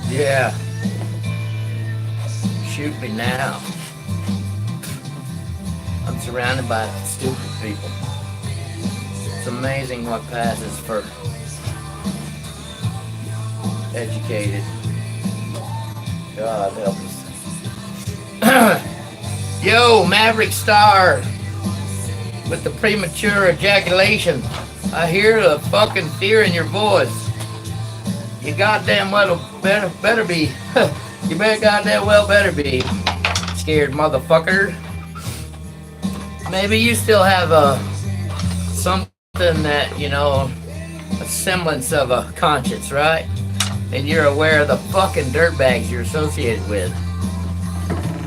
Yeah. Shoot me now. I'm surrounded by stupid people. It's amazing what passes for educated. God help us. Yo, Maverickstar with the premature ejaculation. I hear the fucking fear in your voice. You goddamn well better be. You better goddamn well better be, scared motherfucker. Maybe you still have something that, you know, a semblance of a conscience, right? And you're aware of the fucking dirtbags you're associated with.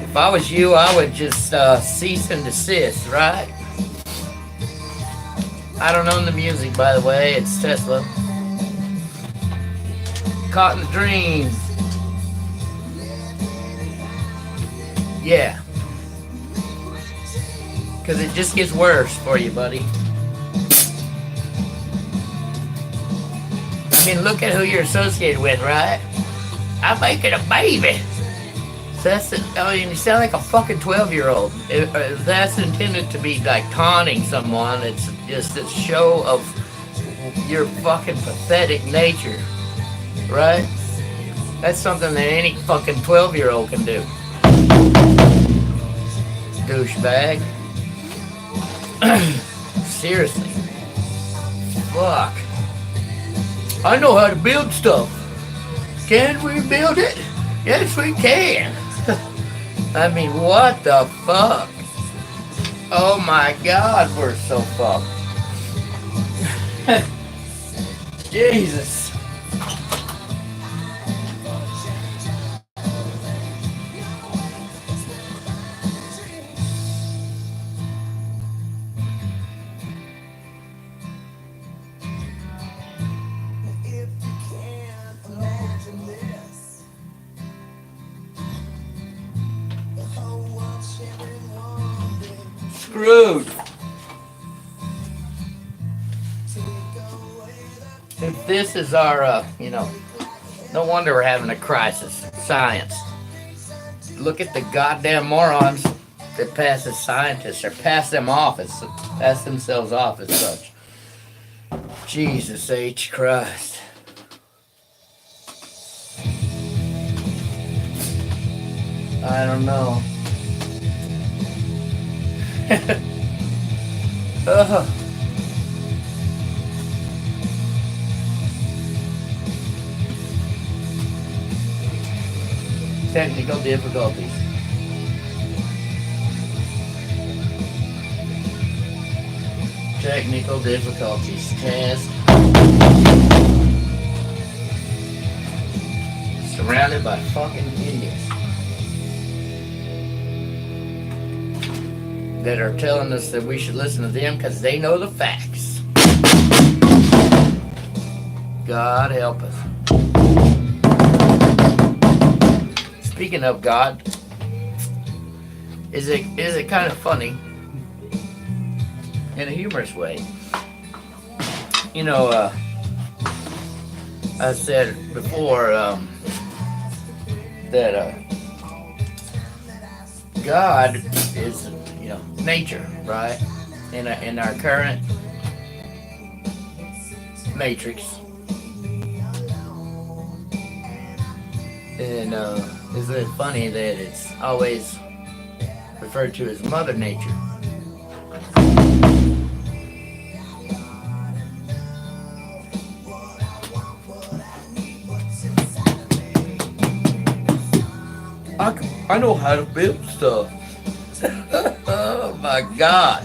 If I was you, I would just cease and desist, right? I don't own the music, by the way. It's Tesla. Caught in the dream. Yeah. Because it just gets worse for you, buddy. I mean, look at who you're associated with, right? I'm making a baby. So that's I mean, you sound like a fucking 12-year-old. If that's intended to be like taunting someone, it's just a show of your fucking pathetic nature, right? That's something that any fucking 12-year-old can do. Douchebag. Seriously. Fuck. I know how to build stuff. Can we build it? Yes, we can. I mean, what the fuck? Oh my God, we're so fucked. Jesus. Screwed. If this is our, you know, no wonder we're having a crisis. Science. Look at the goddamn morons that pass as scientists or pass themselves off as such. Jesus H. Christ. I don't know. Technical difficulties. Technical difficulties. Test. Surrounded by fucking idiots that are telling us that we should listen to them because they know the facts. God help us. Speaking of God, is it kind of funny in a humorous way? You know, I said before that God is, you know, nature, right? In our current matrix, and isn't it funny that it's always referred to as Mother Nature? I know how to build stuff. Oh my God.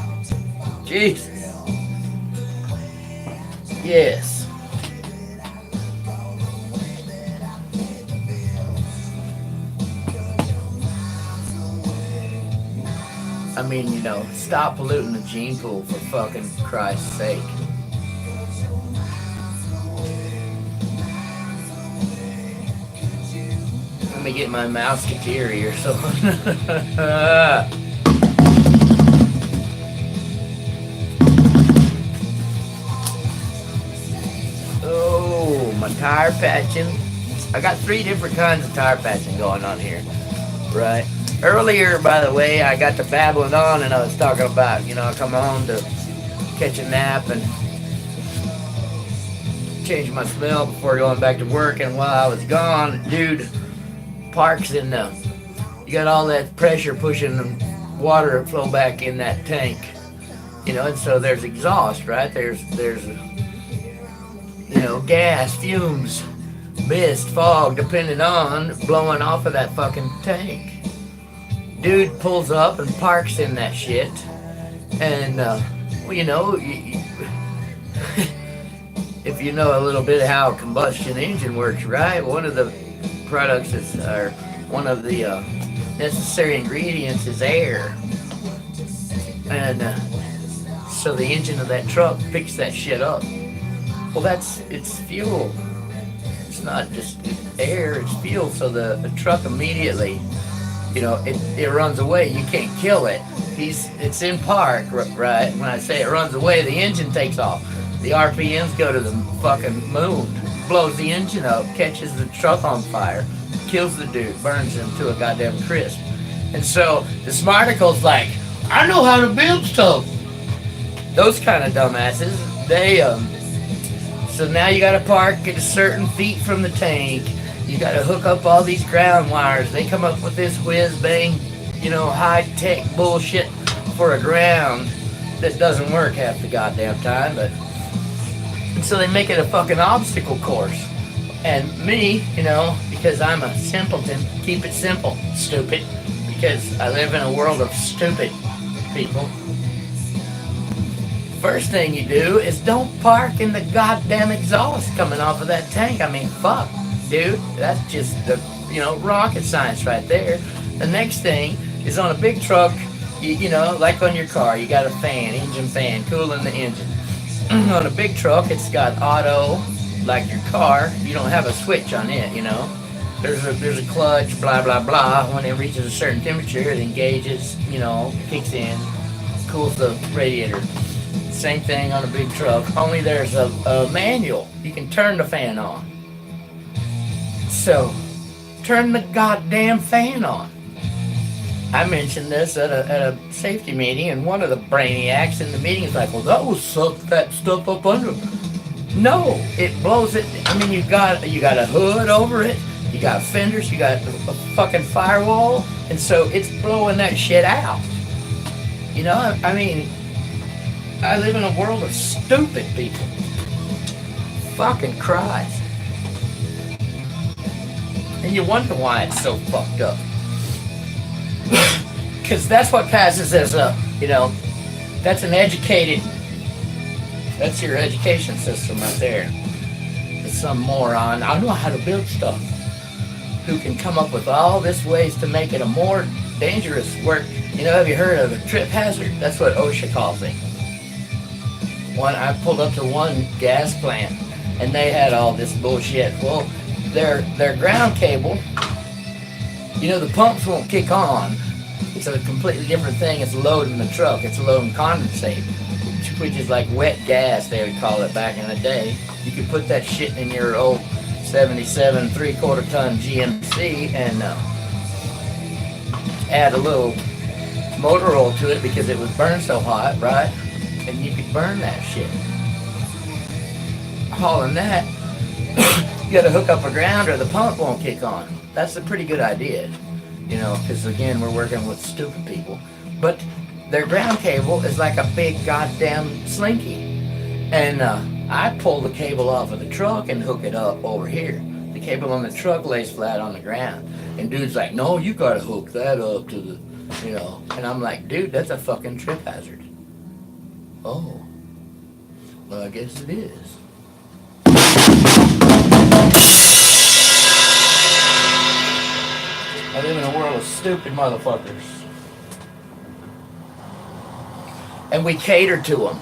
Jesus. Yes. I mean, you know, stop polluting the gene pool for fucking Christ's sake. Let me get my mouseketeer here, so. Oh, my tire patching. I got 3 different kinds of tire patching going on here, right? Earlier, by the way, I got to babbling on and I was talking about, I come home to catch a nap and change my smell before going back to work. And while I was gone, dude parks in you got all that pressure pushing the water flow back in that tank, and so there's exhaust, right? There's gas, fumes, mist, fog, depending on blowing off of that fucking tank. Dude pulls up and parks in that shit, and if you know a little bit of how a combustion engine works, right? One of the products one of the necessary ingredients is air, and so the engine of that truck picks that shit up. Well, it's fuel. It's not just air, it's fuel. So the truck immediately, it runs away. You can't kill it. It's in park, right? When I say it runs away, the engine takes off. The RPMs go to the fucking moon, blows the engine up, catches the truck on fire, kills the dude, burns him to a goddamn crisp. And so the Smarticle's like, I know how to build stuff. Those kind of dumbasses, they so now you gotta park at a certain feet from the tank. You gotta hook up all these ground wires. They come up with this whiz bang, high-tech bullshit for a ground that doesn't work half the goddamn time, but so they make it a fucking obstacle course. And me, because I'm a simpleton, keep it simple, stupid, because I live in a world of stupid people. First thing you do is don't park in the goddamn exhaust coming off of that tank. I mean, fuck, dude, that's just the, rocket science right there. The next thing is on a big truck, like on your car, you got a fan, engine fan, cooling the engine. On a big truck, it's got auto, like your car. You don't have a switch on it, There's a clutch, blah, blah, blah. When it reaches a certain temperature, it engages, kicks in, cools the radiator. Same thing on a big truck, only there's a manual. You can turn the fan on. So, turn the goddamn fan on. I mentioned this at a safety meeting, and one of the brainiacs in the meeting is like, well, that will suck that stuff up under. No, it blows it. I mean, you got a hood over it, you got fenders, you got a fucking firewall, and so it's blowing that shit out. I mean, I live in a world of stupid people. Fucking Christ. And you wonder why it's so fucked up. Because that's what passes as that's that's your education system right there. It's some moron, I know how to build stuff, who can come up with all this ways to make it a more dangerous work. Have you heard of a trip hazard? That's what OSHA calls it. I pulled up to one gas plant, and they had all this bullshit. Well, their ground cable, the pumps won't kick on. It's a completely different thing. It's loading the truck. It's loading condensate, which is like wet gas, they would call it back in the day. You could put that shit in your old 77 3/4 ton GMC and add a little motor oil to it because it would burn so hot, right? And you could burn that shit. Hauling that, you gotta hook up a ground or the pump won't kick on. That's a pretty good idea, because again, we're working with stupid people. But their ground cable is like a big goddamn slinky. And I pull the cable off of the truck and hook it up over here. The cable on the truck lays flat on the ground. And dude's like, no, you gotta hook that up to the, And I'm like, dude, that's a fucking trip hazard. Oh, well, I guess it is. I live in a world of stupid motherfuckers. And we cater to them.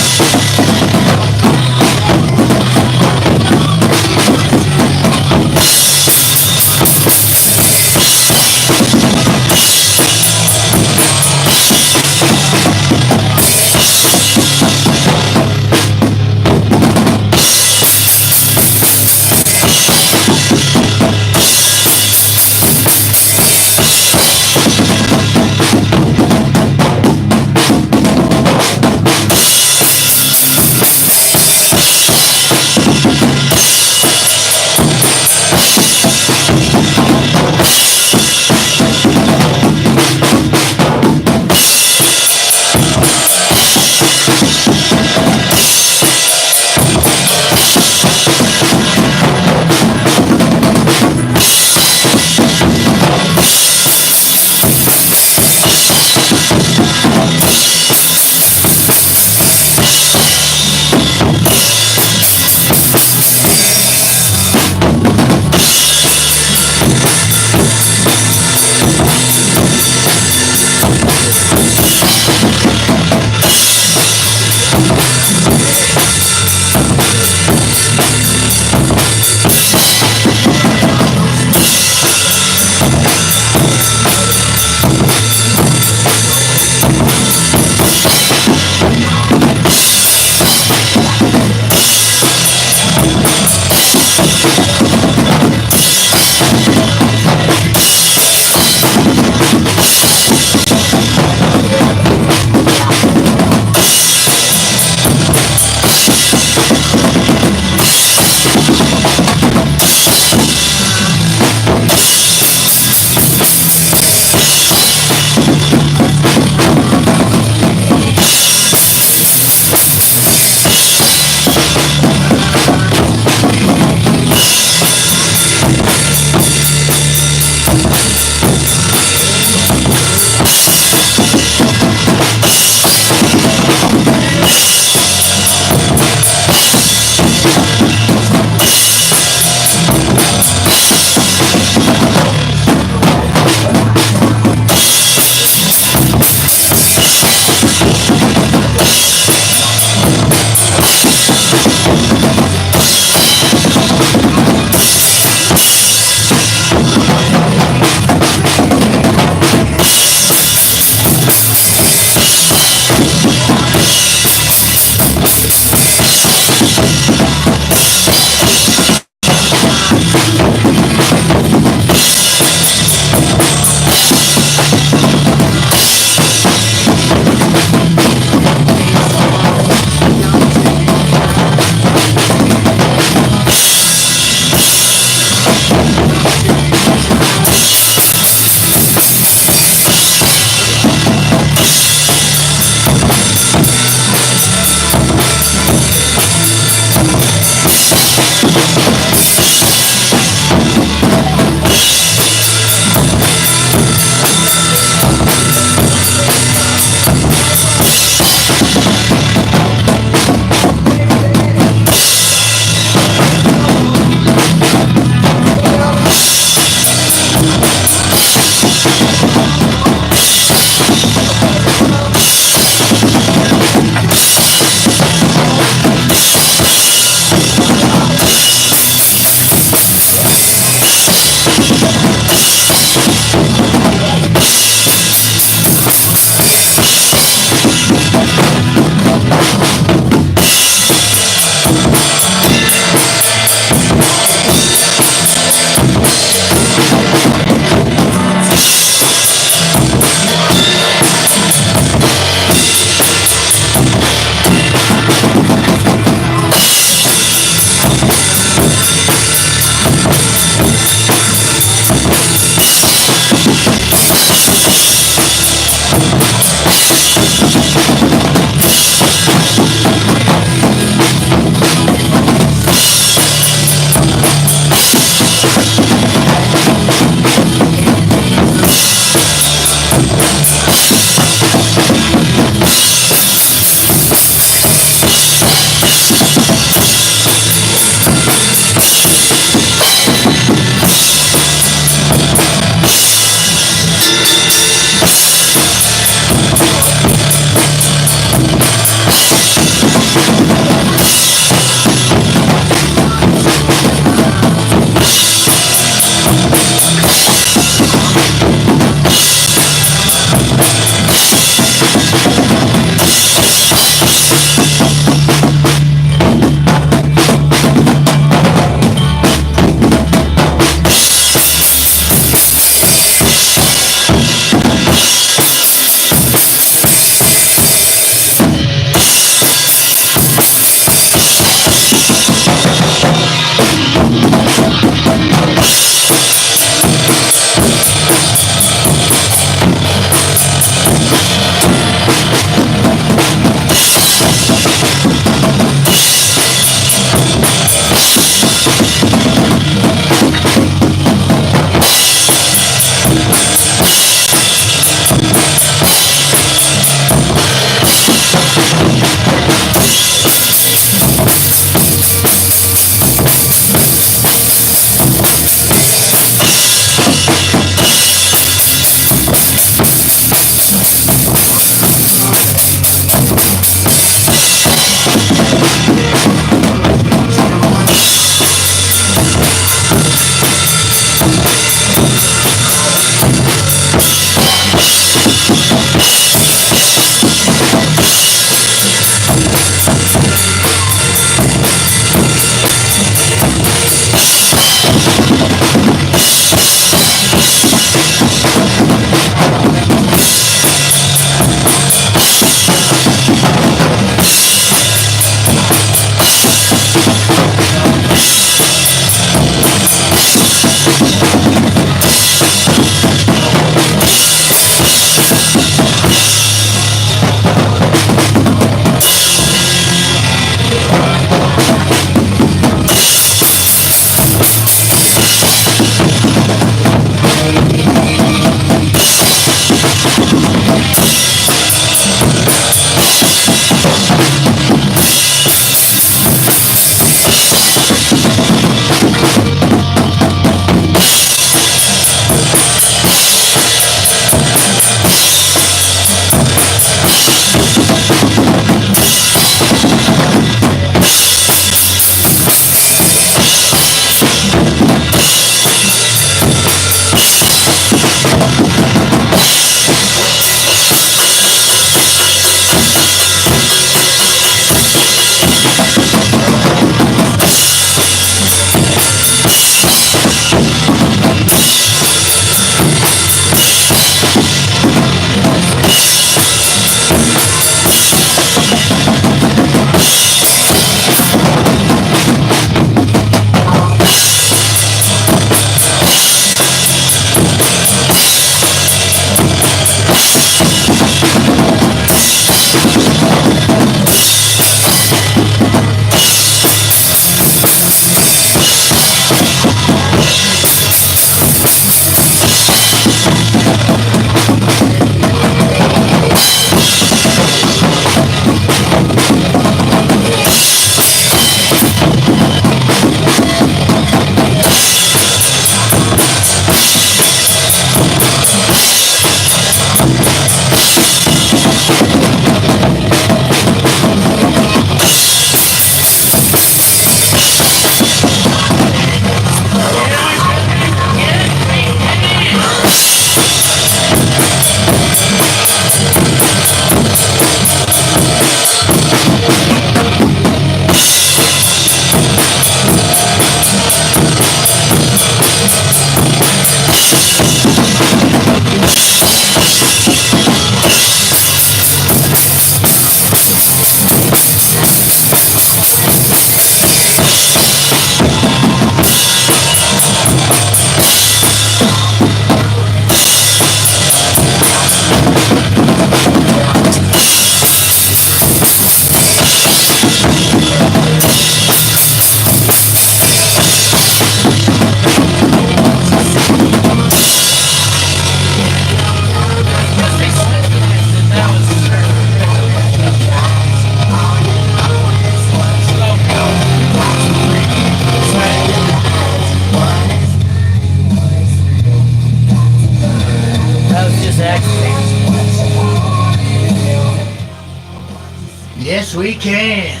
Yes, we can.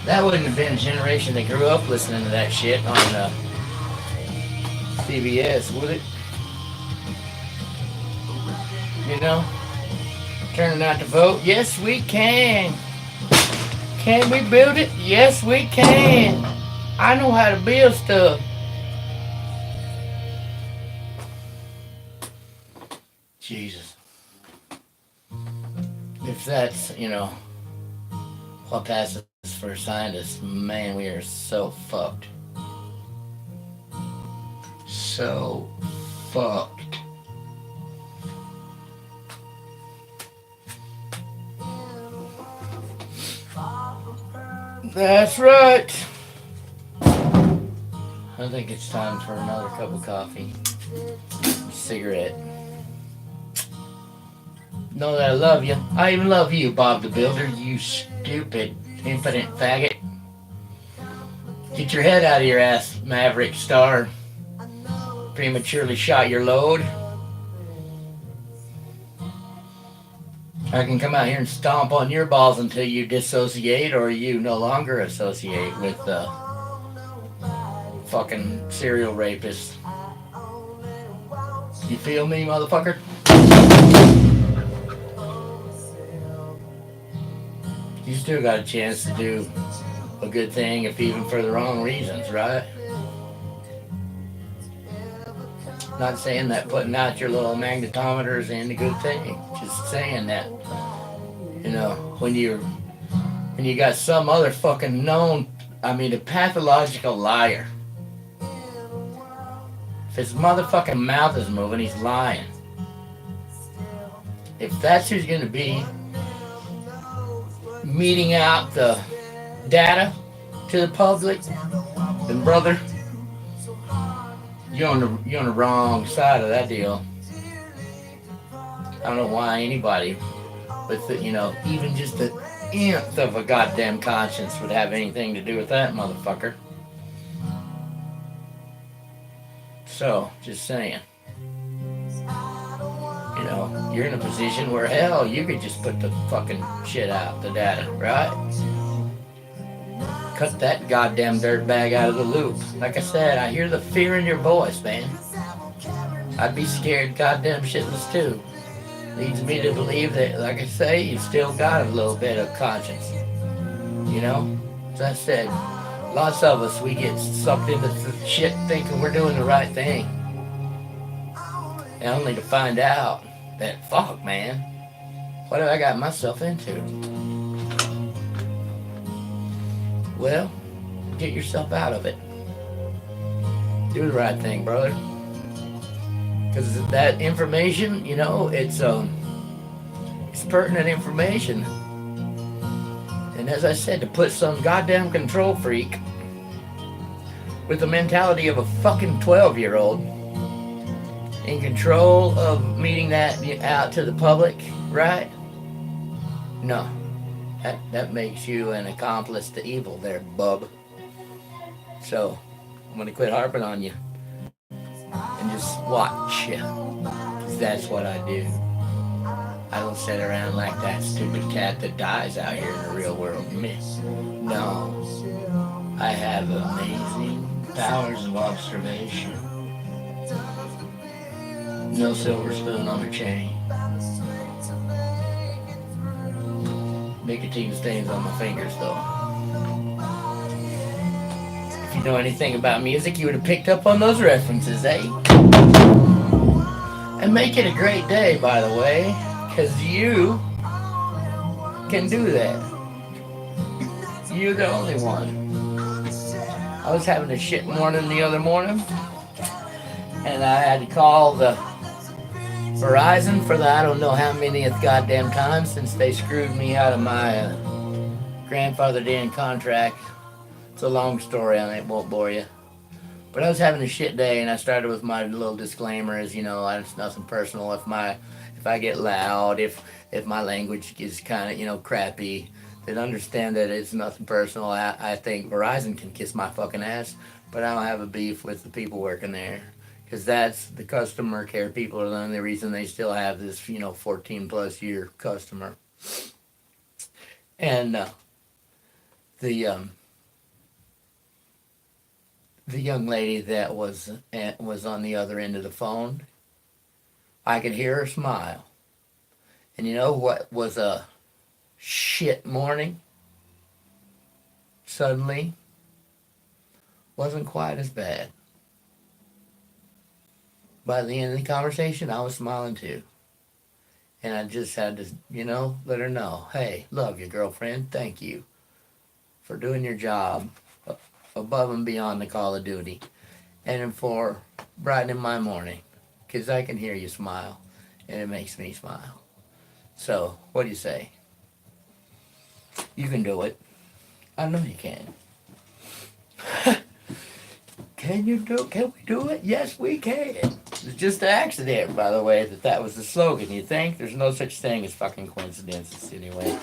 That wouldn't have been a generation that grew up listening to that shit on CBS, would it? You know? Turning out to vote. Yes, we can. Can we build it? Yes, we can. I know how to build stuff. Jesus. If that's, what passes for scientists, man, we are so fucked. So fucked. That's right. I think it's time for another cup of coffee. Cigarette. Know that I love you. I even love you, Bob the Builder, you stupid, impotent faggot. Get your head out of your ass, Maverickstar. Prematurely shot your load. I can come out here and stomp on your balls until you dissociate or you no longer associate with the fucking serial rapist. You feel me, motherfucker? You still got a chance to do a good thing, if even for the wrong reasons, right? Not saying that putting out your little magnetometers ain't a good thing. Just saying that, when you got some other fucking a pathological liar. If his motherfucking mouth is moving, he's lying. If that's who's gonna be meeting out the data to the public, then brother, you're on the wrong side of that deal. I don't know why anybody with even just the nth of a goddamn conscience would have anything to do with that motherfucker. So, just saying. You're in a position where, hell, you could just put the fucking shit out, the data, right? Cut that goddamn dirtbag out of the loop. Like I said, I hear the fear in your voice, man. I'd be scared goddamn shitless too. Leads me to believe that, like I say, you've still got a little bit of conscience. As I said, lots of us, we get sucked into shit thinking we're doing the right thing. And only to find out that, fuck, man, what have I got myself into? Well, get yourself out of it. Do the right thing, brother. Because that information, it's pertinent information. And as I said, to put some goddamn control freak with the mentality of a fucking 12-year-old in control of meeting that out to the public, right? No. That makes you an accomplice to evil there, bub. So, I'm going to quit harping on you. And just watch you. Because that's what I do. I don't sit around like that stupid cat that dies out here in the real world. No. I have amazing powers of observation. No silver spoon on the chain. Nicotine stains on my fingers, though. If you know anything about music, you would have picked up on those references, eh? And make it a great day, by the way, because you can do that. You're the only one. I was having a shit morning the other morning, and I had to call the Verizon for the I don't know how manyth goddamn time since they screwed me out of my grandfathered in contract. It's a long story, I won't bore you. But I was having a shit day, and I started with my little disclaimer as, it's nothing personal. If I get loud, if my language is kind of, crappy, then understand that it's nothing personal. I think Verizon can kiss my fucking ass, but I don't have a beef with the people working there. Because that's the customer care people are the only reason they still have this, 14 plus year customer. And the um, the young lady that was on the other end of the phone, I could hear her smile. And you know what was a shit morning? Suddenly, wasn't quite as bad. By the end of the conversation, I was smiling too. And I just had to, let her know, hey, love you, girlfriend. Thank you for doing your job above and beyond the call of duty and for brightening my morning. Because I can hear you smile and it makes me smile. So, what do you say? You can do it. I know you can. Can we do it? Yes, we can. It's just an accident, by the way, that was the slogan. You think? There's no such thing as fucking coincidences anyway.